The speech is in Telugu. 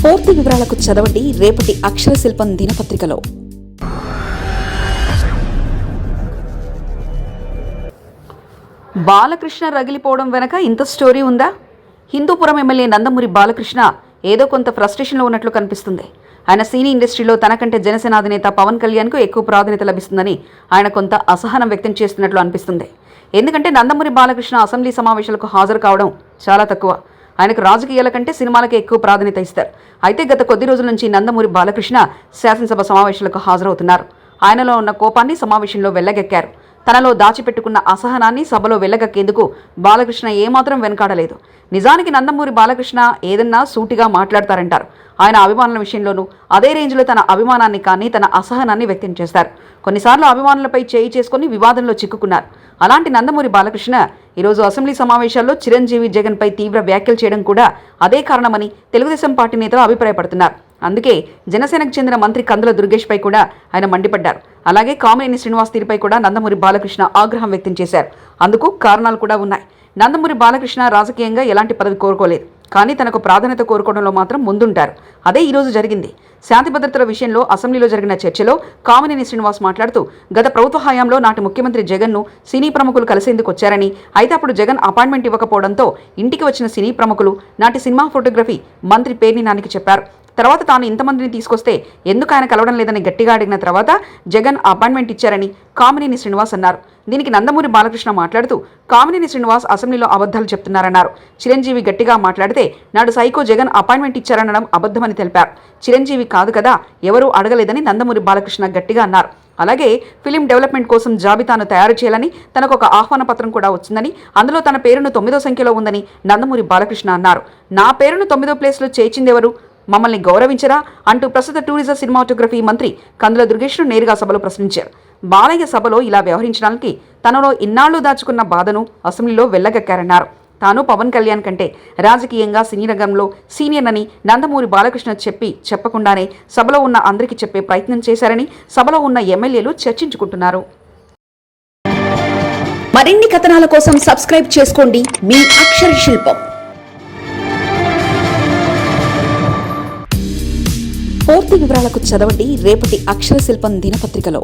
పూర్తి వివరాలకు చదవండి రేపటి అక్షర శిల్పం దినపత్రికలో. బాలకృష్ణ రగిలిపోవడం వెనక ఇంత స్టోరీ ఉందా? హిందూపురం ఎమ్మెల్యే నందమూరి బాలకృష్ణ ఏదో కొంత ఫ్రస్ట్రేషన్లో ఉన్నట్లు కనిపిస్తుంది. ఆయన సినీ ఇండస్ట్రీలో తనకంటే జనసేన అధినేత పవన్ కళ్యాణ్కు ఎక్కువ ప్రాధాన్యత లభిస్తుందని ఆయన కొంత అసహనం వ్యక్తం చేస్తున్నట్లు అనిపిస్తుంది. ఎందుకంటే నందమూరి బాలకృష్ణ అసెంబ్లీ సమావేశాలకు హాజరు కావడం చాలా తక్కువ. ఆయనకు రాజకీయాల కంటే సినిమాలకే ఎక్కువ ప్రాధాన్యత ఇస్తారు. అయితే గత కొద్ది రోజుల నుంచి నందమూరి బాలకృష్ణ శాసనసభ సమావేశాలకు హాజరవుతున్నారు. ఆయనలో ఉన్న కోపాన్ని సమావేశంలో వెళ్లగక్కారు. తనలో దాచిపెట్టుకున్న అసహనాన్ని సభలో వెళ్లగక్కేందుకు బాలకృష్ణ ఏమాత్రం వెనకాడలేదు. నిజానికి నందమూరి బాలకృష్ణ ఏదన్నా సూటిగా మాట్లాడతారంటారు. ఆయన అభిమానుల విషయంలోనూ అదే రేంజ్లో తన అభిమానాన్ని కానీ తన అసహనాన్ని వ్యక్తం చేస్తారు. కొన్నిసార్లు అభిమానులపై చేయి చేసుకుని వివాదంలో చిక్కుకున్నారు. అలాంటి నందమూరి బాలకృష్ణ ఈరోజు అసెంబ్లీ సమావేశాల్లో చిరంజీవి జగన్పై తీవ్ర వ్యాఖ్యలు చేయడం కూడా అదే కారణమని తెలుగుదేశం పార్టీ నేతలు అభిప్రాయపడుతున్నారు. అందుకే జనసేనకు చెందిన మంత్రి కందుల దుర్గేష్పై కూడా ఆయన మండిపడ్డారు. అలాగే కామినేని శ్రీనివాస్ తీరుపై కూడా నందమూరి బాలకృష్ణ ఆగ్రహం వ్యక్తం చేశారు. అందుకు కారణాలు కూడా ఉన్నాయి. నందమూరి బాలకృష్ణ రాజకీయంగా ఎలాంటి పదవి కోరుకోలేదు, కానీ తనకు ప్రాధాన్యత కోరుకోవడంలో మాత్రం ముందుంటారు. అదే ఈరోజు జరిగింది. శాంతి భద్రతల విషయంలో అసెంబ్లీలో జరిగిన చర్చలో కామినేని శ్రీనివాస్ మాట్లాడుతూ గత ప్రభుత్వ హయాంలో నాటి ముఖ్యమంత్రి జగన్ను సినీ ప్రముఖులు కలిసేందుకు వచ్చారని, అయితే అప్పుడు జగన్ అపాయింట్మెంట్ ఇవ్వకపోవడంతో ఇంటికి వచ్చిన సినీ ప్రముఖులు నాటి సినిమా ఫోటోగ్రఫీ మంత్రి పేర్ని నానికి చెప్పారు. తర్వాత తాను ఇంతమందిని తీసుకొస్తే ఎందుకు ఆయన కలవడం లేదని గట్టిగా అడిగిన తర్వాత జగన్ అపాయింట్మెంట్ ఇచ్చారని కామినేని శ్రీనివాస్ అన్నారు. దీనికి నందమూరి బాలకృష్ణ మాట్లాడుతూ కామినేని శ్రీనివాస్ అసెంబ్లీలో అబద్ధాలు చెప్తున్నారన్నారు. చిరంజీవి గట్టిగా మాట్లాడితే నాడు సైకో జగన్ అపాయింట్మెంట్ ఇచ్చారనడం అబద్ధమని తెలిపారు. చిరంజీవి కాదు కదా, ఎవరూ అడగలేదని నందమూరి బాలకృష్ణ గట్టిగా అన్నారు. అలాగే ఫిలిం డెవలప్మెంట్ కోసం జాబితాను తయారు చేయాలని తనకు ఒక ఆహ్వాన పత్రం కూడా వచ్చిందని, అందులో తన పేరును 9వ సంఖ్యలో ఉందని నందమూరి బాలకృష్ణ అన్నారు. నా పేరును 9వ ప్లేస్లో చేర్చిందెవరు? మమ్మల్ని గౌరవించరా అంటూ ప్రస్తుత టూరిజం సినిమాటోగ్రఫీ మంత్రి కందుల దుర్గేష్ను నేరుగా సభలో ప్రశ్నించారు. బాలయ్య సభలో ఇలా వ్యవహరించడానికి తనలో ఇన్నాళ్లు దాచుకున్న బాధను అసెంబ్లీలో వెళ్లగక్కారన్నారు. తాను పవన్ కళ్యాణ్ కంటే రాజకీయంగా సినీ రంగంలో సీనియర్నని నందమూరి బాలకృష్ణ చెప్పకుండానే సభలో ఉన్న అందరికీ చెప్పే ప్రయత్నం చేశారని సభలో ఉన్న ఎమ్మెల్యేలు చర్చించుకుంటున్నారు. మరిన్ని కథనాల కోసం సబ్స్క్రైబ్ చేసుకోండి మీ అక్షర శిల్పం. పూర్తి వివరాలకు చదవండి రేపటి అక్షర శిల్పం దినపత్రికలో.